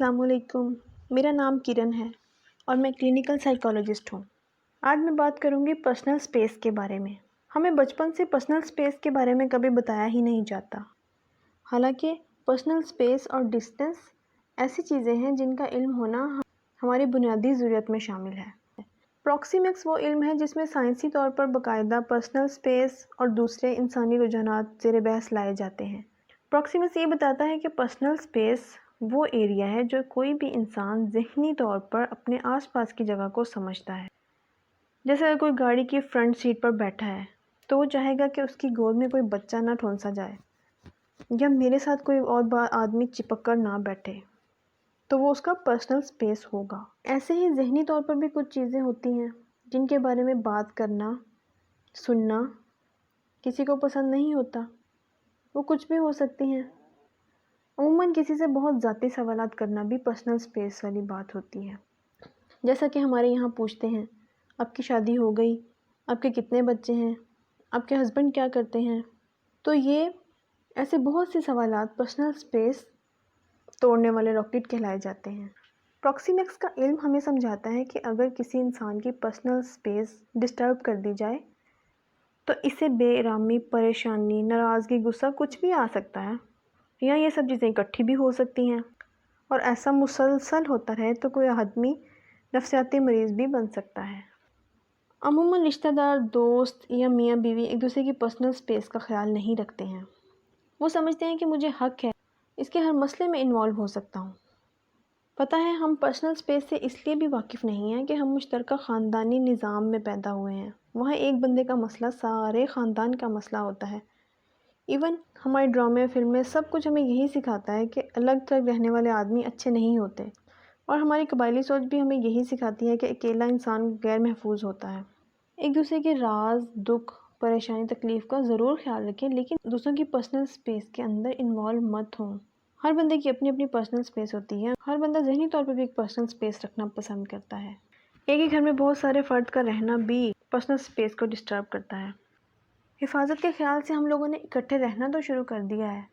अस्सलाम वालेकुम। मेरा नाम किरण है और मैं क्लिनिकल साइकोलॉजिस्ट हूँ। आज मैं बात करूँगी पर्सनल स्पेस के बारे में। हमें बचपन से पर्सनल स्पेस के बारे में कभी बताया ही नहीं जाता। हालांकि पर्सनल स्पेस और डिस्टेंस ऐसी चीज़ें हैं जिनका इल्म होना हमारी बुनियादी ज़रूरत में शामिल है। प्रॉक्सिमिक्स वो इल्म है जिसमें साइंसी तौर पर बाकायदा पर्सनल स्पेस और दूसरे इंसानी रुझानात ज़ेर बहस लाए जाते हैं। प्रॉक्सिमिक्स ये बताता है कि पर्सनल स्पेस वो एरिया है जो कोई भी इंसान ज़हनी तौर पर अपने आसपास की जगह को समझता है। जैसे अगर कोई गाड़ी की फ्रंट सीट पर बैठा है तो वो चाहेगा कि उसकी गोद में कोई बच्चा ना ठोंसा जाए या मेरे साथ कोई और आदमी चिपक कर ना बैठे, तो वो उसका पर्सनल स्पेस होगा। ऐसे ही ज़हनी तौर पर भी कुछ चीज़ें होती हैं जिनके बारे में बात करना, सुनना किसी को पसंद नहीं होता। वो कुछ भी हो सकती हैं। अमूमन किसी से बहुत ज़ाती सवालात करना भी पर्सनल स्पेस वाली बात होती है। जैसा कि हमारे यहाँ पूछते हैं, आपकी शादी हो गई, आपके कितने बच्चे हैं, आपके हस्बैंड क्या करते हैं। तो ये ऐसे बहुत से सवालात पर्सनल स्पेस तोड़ने वाले रॉकेट कहलाए जाते हैं। प्रॉक्सिमिक्स का इल्म हमें समझाता है कि अगर किसी इंसान की पर्सनल स्पेस डिस्टर्ब कर दी जाए तो इससे बेआरामी, परेशानी, नाराज़गी, गुस्सा कुछ भी आ सकता है या ये सब चीज़ें इकट्ठी भी हो सकती हैं। और ऐसा मुसलसल होता रहे तो कोई आदमी नफसियाती मरीज़ भी बन सकता है। अमूमन रिश्तेदार, दोस्त या मियाँ बीवी एक दूसरे की पर्सनल स्पेस का ख्याल नहीं रखते हैं। वो समझते हैं कि मुझे हक है इसके हर मसले में इन्वॉल्व हो सकता हूँ। पता है, हम पर्सनल स्पेस से इसलिए भी वाकिफ़ नहीं हैं कि हम मुश्तरका ख़ानदानी निज़ाम में पैदा हुए हैं। वहाँ एक बंदे का मसला सारे ख़ानदान का मसला होता है। इवन हमारे ड्रामे, फिल्में, सब कुछ हमें यही सिखाता है कि अलग थलग रहने वाले आदमी अच्छे नहीं होते। और हमारी कबायली सोच भी हमें यही सिखाती है कि अकेला इंसान गैर महफूज होता है। एक दूसरे के राज, दुख, परेशानी, तकलीफ़ का ज़रूर ख्याल रखें, लेकिन दूसरों की पर्सनल स्पेस के अंदर इन्वॉल्व मत हों। हर बंदे की अपनी अपनी पर्सनल स्पेस होती है। हर बंदा ज़हनी तौर पर भी एक पर्सनल स्पेस रखना पसंद करता है। एक ही घर में बहुत सारे फ़र्द का रहना भी पर्सनल स्पेस को डिस्टर्ब करता है। हिफाजत के ख्याल से हम लोगों ने इकट्ठे रहना तो शुरू कर दिया है,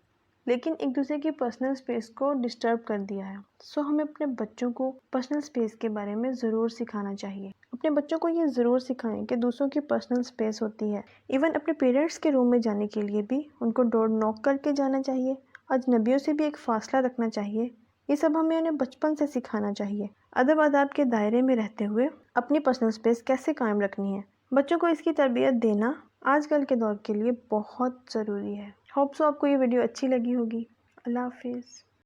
लेकिन एक दूसरे की पर्सनल स्पेस को डिस्टर्ब कर दिया है। सो हमें अपने बच्चों को पर्सनल स्पेस के बारे में ज़रूर सिखाना चाहिए। अपने बच्चों को ये ज़रूर सिखाएं कि दूसरों की पर्सनल स्पेस होती है। इवन अपने पेरेंट्स के रूम में जाने के लिए भी उनको डोर नॉक करके जाना चाहिए। अजनबियों से भी एक फ़ासला रखना चाहिए। ये सब हमें उन्हें बचपन से सिखाना चाहिए। अदब आदाब के दायरे में रहते हुए अपनी पर्सनल स्पेस कैसे कायम रखनी है, बच्चों को इसकी तरबियत देना आजकल के दौर के लिए बहुत ज़रूरी है। होप सो आपको ये वीडियो अच्छी लगी होगी। अल्लाह हाफिज़।